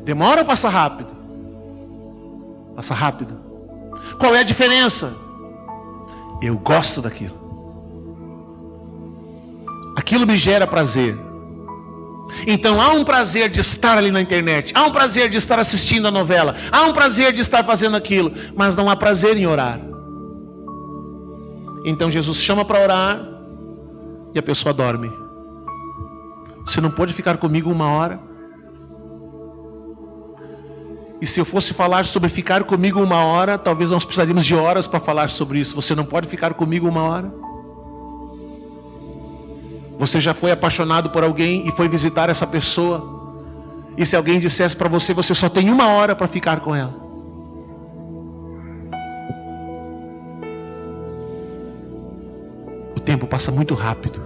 demora ou passa rápido? Passa rápido. Qual é a diferença? Eu gosto daquilo. Aquilo me gera prazer. Então há um prazer de estar ali na internet, há um prazer de estar assistindo a novela, há um prazer de estar fazendo aquilo, mas não há prazer em orar. Então Jesus chama para orar e a pessoa dorme. Você não pode ficar comigo 1 hora? E se eu fosse falar sobre ficar comigo 1 hora, talvez nós precisaríamos de horas para falar sobre isso. Você não pode ficar comigo 1 hora? Você já foi apaixonado por alguém e foi visitar essa pessoa E se alguém dissesse para você, você só tem 1 hora para ficar com ela. O tempo passa muito rápido.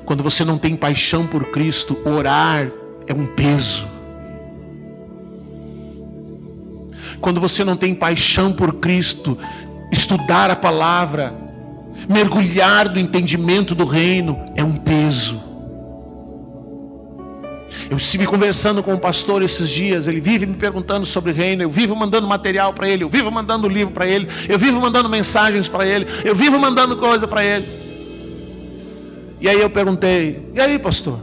Quando você não tem paixão por Cristo, orar é um peso. Quando você não tem paixão por Cristo, estudar a palavra, mergulhar no entendimento do reino é um peso. Eu estive conversando com um pastor esses dias. Ele vive me perguntando sobre o reino. Eu vivo mandando material para ele. Eu vivo mandando livro para ele. Eu vivo mandando mensagens para ele. Eu vivo mandando coisa para ele. E aí eu perguntei: e aí, pastor?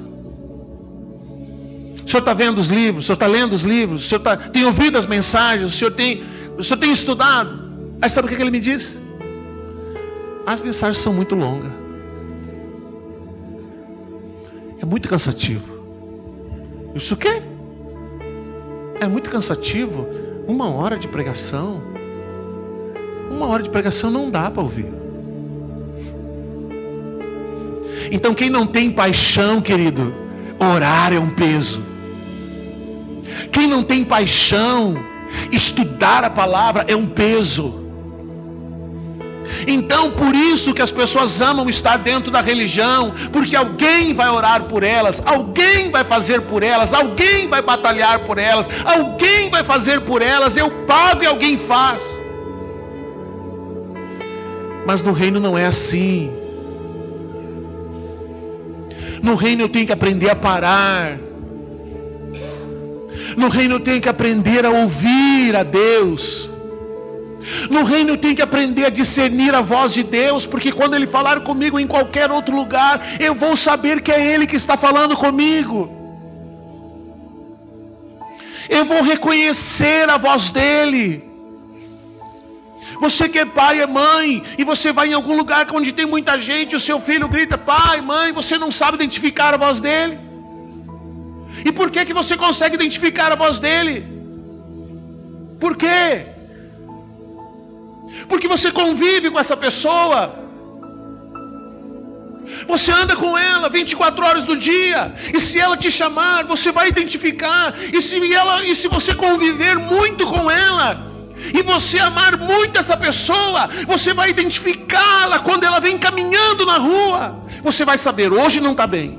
O senhor está vendo os livros? O senhor está lendo os livros? O senhor tem ouvido as mensagens? O senhor tem estudado? Aí sabe o que ele me disse? As mensagens são muito longas. É muito cansativo. Eu disse: o quê? É muito cansativo? 1 hora de pregação? 1 hora de pregação não dá para ouvir. Então quem não tem paixão, querido, orar é um peso. Quem não tem paixão, estudar a palavra é um peso. Então por isso que as pessoas amam estar dentro da religião, porque alguém vai orar por elas, alguém vai fazer por elas, alguém vai batalhar por elas, alguém vai fazer por elas. Eu pago e alguém faz. Mas no reino não é assim. No reino eu tenho que aprender a parar. No reino eu tenho que aprender a ouvir a Deus. No reino eu tenho que aprender a discernir a voz de Deus, porque quando Ele falar comigo em qualquer outro lugar, eu vou saber que é Ele que está falando comigo. Eu vou reconhecer a voz dEle. Você que é pai, é mãe, e você vai em algum lugar onde tem muita gente, o seu filho grita: pai, mãe, você não sabe identificar a voz dele. E por que você consegue identificar a voz dele? Por quê? Porque você convive com essa pessoa. Você anda com ela 24 horas do dia. E se ela te chamar, você vai identificar. E se você conviver muito com ela, e você amar muito essa pessoa, você vai identificá-la quando ela vem caminhando na rua. Você vai saber: hoje não está bem.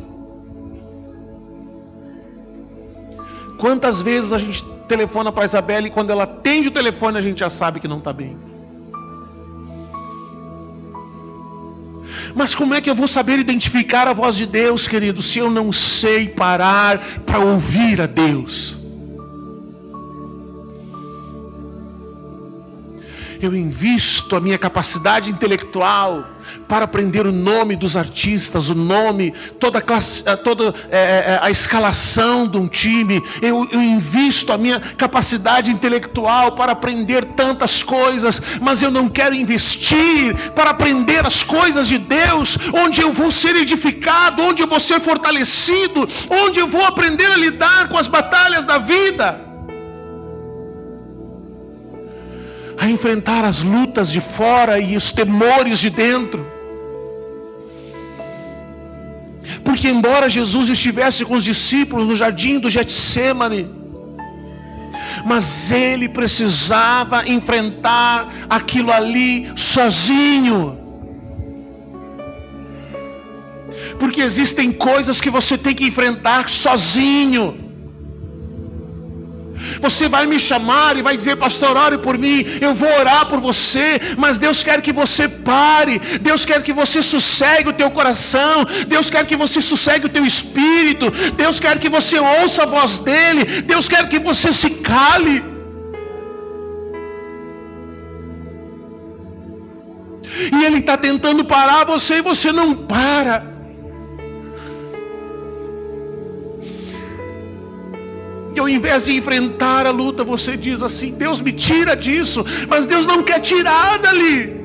Quantas vezes a gente telefona para a Isabela e quando ela atende o telefone a gente já sabe que não está bem. Mas como é que eu vou saber identificar a voz de Deus, querido, se eu não sei parar para ouvir a Deus? Eu invisto a minha capacidade intelectual para aprender o nome dos artistas, o nome, toda a escalação de um time. Eu invisto a minha capacidade intelectual para aprender tantas coisas, mas eu não quero investir para aprender as coisas de Deus, onde eu vou ser edificado, onde eu vou ser fortalecido, onde eu vou aprender a lidar com as batalhas da vida, a enfrentar as lutas de fora e os temores de dentro. Porque embora Jesus estivesse com os discípulos no jardim do Getsêmani, mas ele precisava enfrentar aquilo ali sozinho. Porque existem coisas que você tem que enfrentar sozinho. Você vai me chamar e vai dizer: pastor, ore por mim, eu vou orar por você, mas Deus quer que você pare, Deus quer que você sossegue o teu coração, Deus quer que você sossegue o teu espírito, Deus quer que você ouça a voz dEle, Deus quer que você se cale. E Ele está tentando parar você e você não para. E ao invés de enfrentar a luta, você diz assim: Deus me tira disso. Mas Deus não quer tirar dali.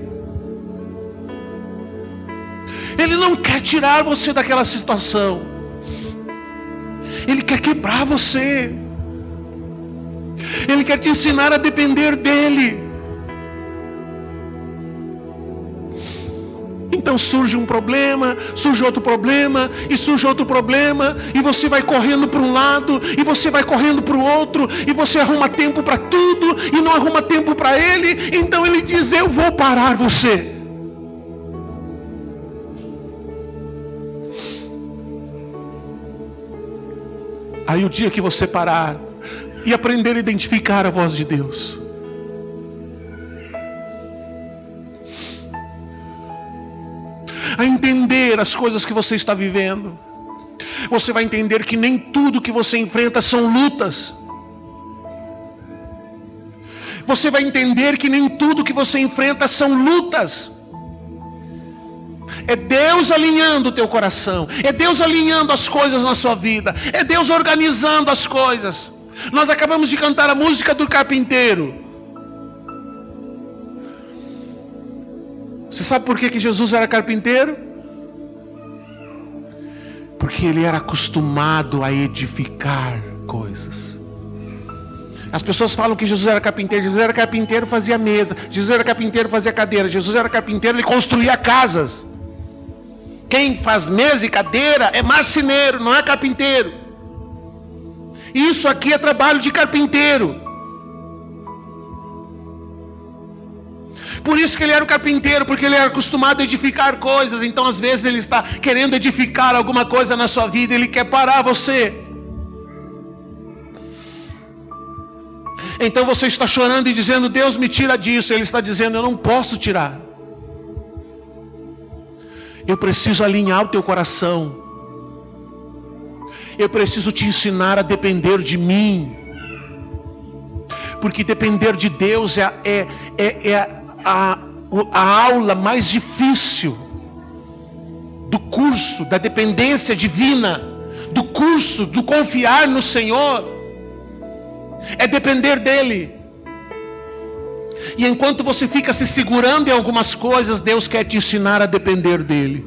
Ele não quer tirar você daquela situação. Ele quer quebrar você. Ele quer te ensinar a depender dEle. Então surge um problema, surge outro problema, e surge outro problema, e você vai correndo para um lado, e você vai correndo para o outro, e você arruma tempo para tudo, e não arruma tempo para Ele. Então Ele diz: eu vou parar você. Aí o dia que você parar e aprender a identificar a voz de Deus, a entender as coisas que você está vivendo, você vai entender que nem tudo que você enfrenta são lutas. Você vai entender que nem tudo que você enfrenta são lutas. É Deus alinhando o teu coração, é Deus alinhando as coisas na sua vida, é Deus organizando as coisas. Nós acabamos de cantar a música do carpinteiro. Você sabe por que Jesus era carpinteiro? Porque ele era acostumado a edificar coisas. As pessoas falam que Jesus era carpinteiro. Jesus era carpinteiro, fazia mesa. Jesus era carpinteiro, fazia cadeira. Jesus era carpinteiro, ele construía casas. Quem faz mesa e cadeira é marceneiro, não é carpinteiro. Isso aqui é trabalho de carpinteiro. Por isso que ele era o carpinteiro, porque ele era acostumado a edificar coisas. Então às vezes ele está querendo edificar alguma coisa na sua vida, ele quer parar você. Então você está chorando e dizendo: Deus, me tira disso. Ele está dizendo: eu não posso tirar. Eu preciso alinhar o teu coração. Eu preciso te ensinar a depender de mim. Porque depender de Deus é a aula mais difícil do curso da dependência divina, do curso do confiar no Senhor. É depender dEle. E enquanto você fica se segurando em algumas coisas, Deus quer te ensinar a depender dEle.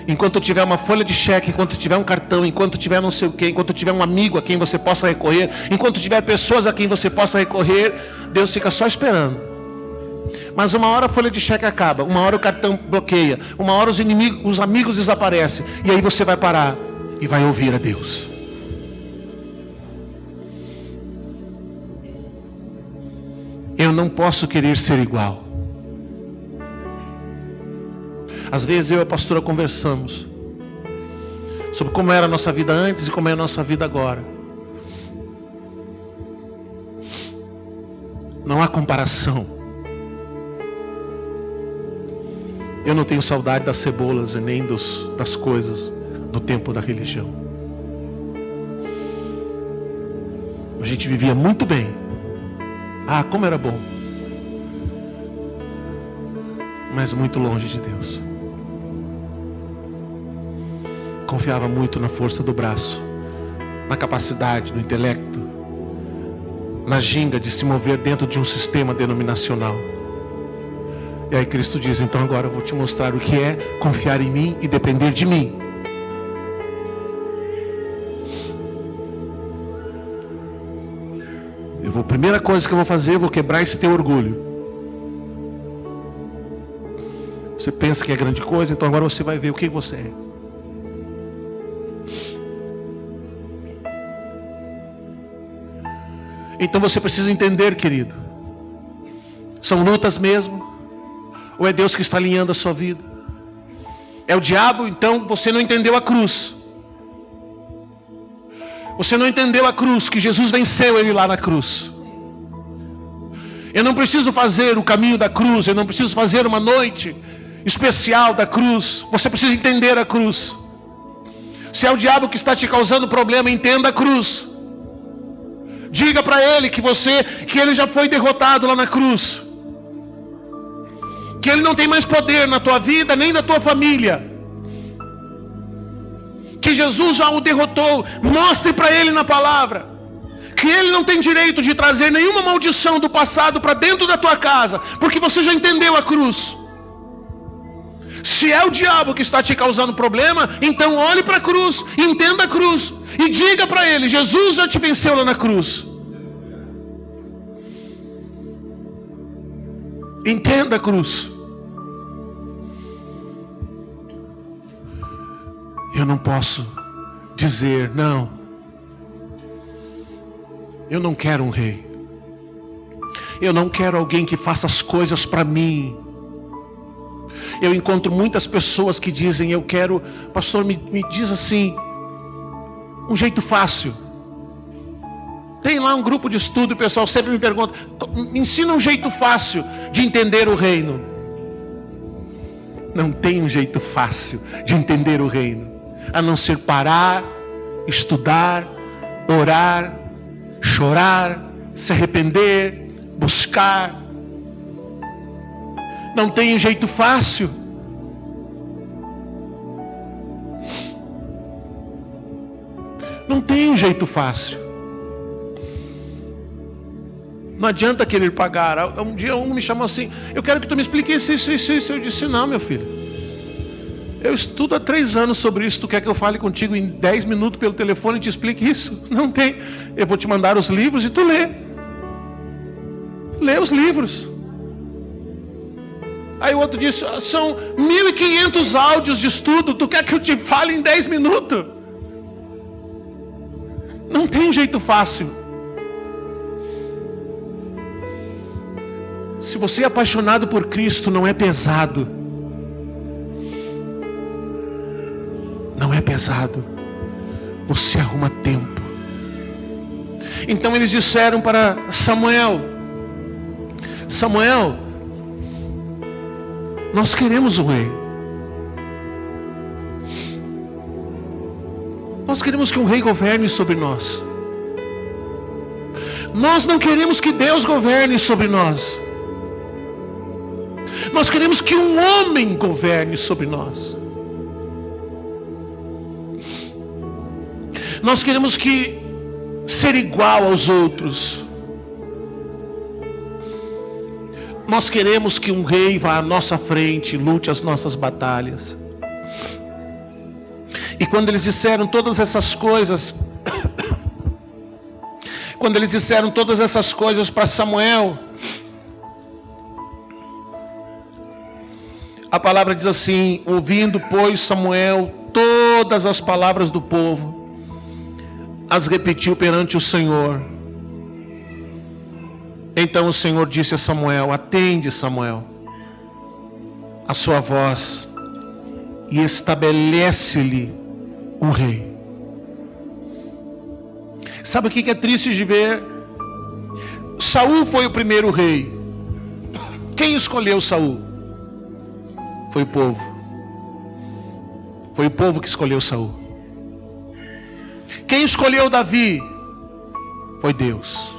Enquanto tiver uma folha de cheque, enquanto tiver um cartão, enquanto tiver não sei o que, enquanto tiver um amigo a quem você possa recorrer, enquanto tiver pessoas a quem você possa recorrer, Deus fica só esperando. Mas uma hora a folha de cheque acaba, uma hora o cartão bloqueia, uma hora os amigos desaparecem, e aí você vai parar e vai ouvir a Deus. Eu não posso querer ser igual. Às vezes eu e a pastora conversamos sobre como era a nossa vida antes e como é a nossa vida agora. Não há comparação. Eu não tenho saudade das cebolas e nem das coisas do tempo da religião. A gente vivia muito bem. Ah, como era bom. Mas muito longe de Deus. Confiava muito na força do braço, na capacidade, no intelecto, na ginga de se mover dentro de um sistema denominacional. E aí Cristo diz: então agora eu vou te mostrar o que é confiar em mim e depender de mim. A primeira coisa que eu vou fazer, eu vou quebrar esse teu orgulho. Você pensa que é grande coisa, então agora você vai ver o que você é. Então você precisa entender, querido, são lutas mesmo? Ou é Deus que está alinhando a sua vida? É o diabo? Então você não entendeu a cruz. Você não entendeu a cruz, que Jesus venceu ele lá na cruz. Eu não preciso fazer o caminho da cruz, eu não preciso fazer uma noite especial da cruz. Você precisa entender a cruz. Se é o diabo que está te causando problema, entenda a cruz. Diga para ele que ele já foi derrotado lá na cruz. Que ele não tem mais poder na tua vida, nem na tua família. Que Jesus já o derrotou. Mostre para ele na palavra que ele não tem direito de trazer nenhuma maldição do passado para dentro da tua casa, porque você já entendeu a cruz. Se é o diabo que está te causando problema, então olhe para a cruz, entenda a cruz e diga para ele: Jesus já te venceu lá na cruz. Entenda a cruz. eu não posso dizer, não, eu não quero um rei. Eu não quero alguém que faça as coisas para mim. Eu encontro muitas pessoas que dizem, eu quero, pastor, me diz assim, um jeito fácil. Tem lá um grupo de estudo, o pessoal sempre me pergunta, me ensina um jeito fácil de entender o reino. Não tem um jeito fácil de entender o reino, a não ser parar, estudar, orar, chorar, se arrepender, buscar. Não tem um jeito fácil. Não tem um jeito fácil. Não adianta querer pagar. Um dia um me chamou assim, eu quero que tu me explique isso. Eu disse, não, meu filho, eu estudo há 3 anos sobre isso. Tu quer que eu fale contigo em 10 minutos pelo telefone e te explique isso? Não tem. Eu vou te mandar os livros e tu lê. Lê os livros. Aí o outro disse, são 1.500 áudios de estudo, tu quer que eu te fale em 10 minutos? Não tem um jeito fácil. Se você é apaixonado por Cristo, não é pesado. Não é pesado. Você arruma tempo. Então eles disseram para Samuel, Samuel, nós queremos um rei. Nós queremos que um rei governe sobre nós. Nós não queremos que Deus governe sobre nós. Nós queremos que um homem governe sobre nós. Nós queremos ser igual aos outros. Nós queremos que um rei vá à nossa frente, lute as nossas batalhas. E quando eles disseram todas essas coisas, para Samuel, a palavra diz assim, ouvindo, pois, Samuel todas as palavras do povo, as repetiu perante o Senhor. Então o Senhor disse a Samuel, atende, Samuel, a sua voz, e estabelece-lhe um rei. Sabe o que é triste de ver? Saul foi o primeiro rei. Quem escolheu Saul? Foi o povo. Foi o povo que escolheu Saul. Quem escolheu Davi? Foi Deus.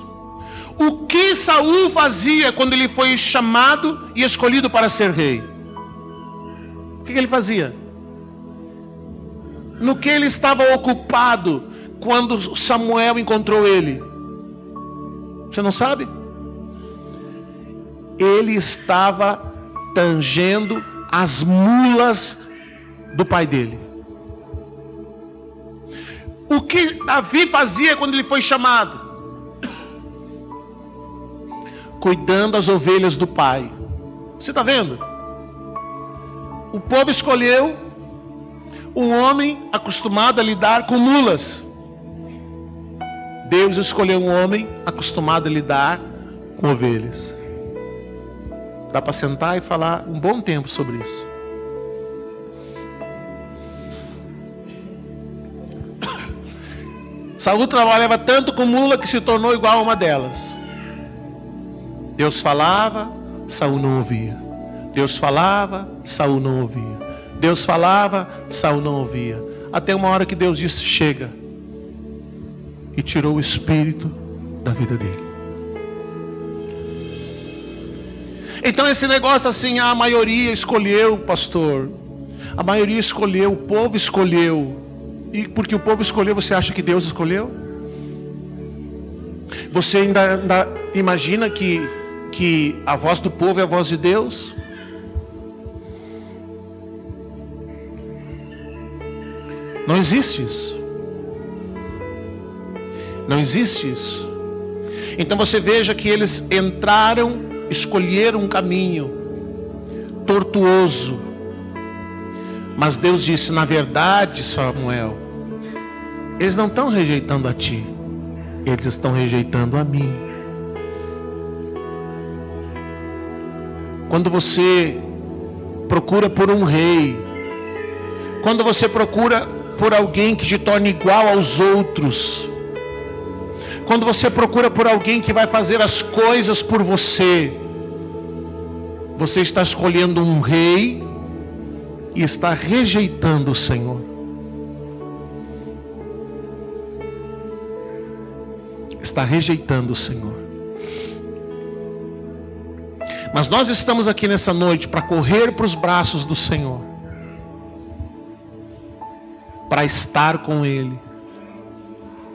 O que Saul fazia quando ele foi chamado e escolhido para ser rei? O que ele fazia? No que ele estava ocupado quando Samuel encontrou ele? Você não sabe? Ele estava tangendo as mulas do pai dele. O que Davi fazia quando ele foi chamado? Cuidando das ovelhas do pai. Você está vendo? O povo escolheu um homem acostumado a lidar com mulas. Deus escolheu um homem acostumado a lidar com ovelhas. Dá para sentar e falar um bom tempo sobre isso. Saul trabalhava tanto com mula que se tornou igual a uma delas. Deus falava, Saul não ouvia. Deus falava, Saul não ouvia. Deus falava, Saul não ouvia. Até uma hora que Deus disse, chega. E tirou o espírito da vida dele. Então esse negócio assim, a maioria escolheu, pastor. A maioria escolheu, o povo escolheu. E porque o povo escolheu, você acha que Deus escolheu? Você ainda imagina que a voz do povo é a voz de Deus? Não existe isso. Não existe isso. Então você veja que eles entraram, escolheram um caminho tortuoso, Mas Deus disse: na verdade, Samuel, eles não estão rejeitando a ti, eles estão rejeitando a mim. Quando você procura por um rei, quando você procura por alguém que te torne igual aos outros, quando você procura por alguém que vai fazer as coisas por você, você está escolhendo um rei e está rejeitando o Senhor. Está rejeitando o Senhor. Mas nós estamos aqui nessa noite para correr para os braços do Senhor, para estar com Ele,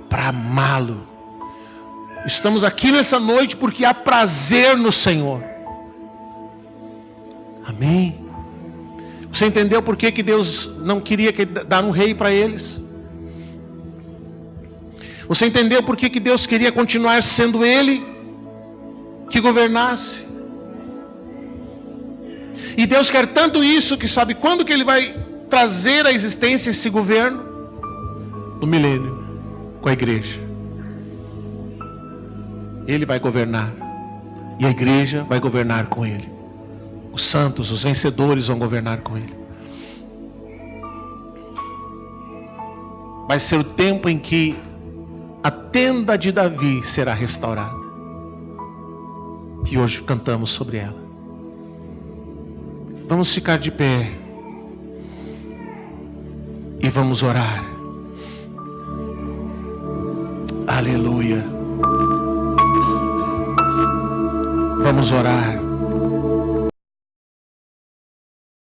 para amá-lo. Estamos aqui nessa noite porque há prazer no Senhor. Amém? Você entendeu por que Deus não queria dar um rei para eles? Você entendeu por que Deus queria continuar sendo Ele que governasse? E Deus quer tanto isso que sabe quando que Ele vai trazer à existência esse governo? No milênio, com a igreja. Ele vai governar e a igreja vai governar com Ele. Os santos, os vencedores vão governar com Ele. Vai ser o tempo em que a tenda de Davi será restaurada. E hoje cantamos sobre ela. Vamos ficar de pé e vamos orar. Aleluia. Vamos orar.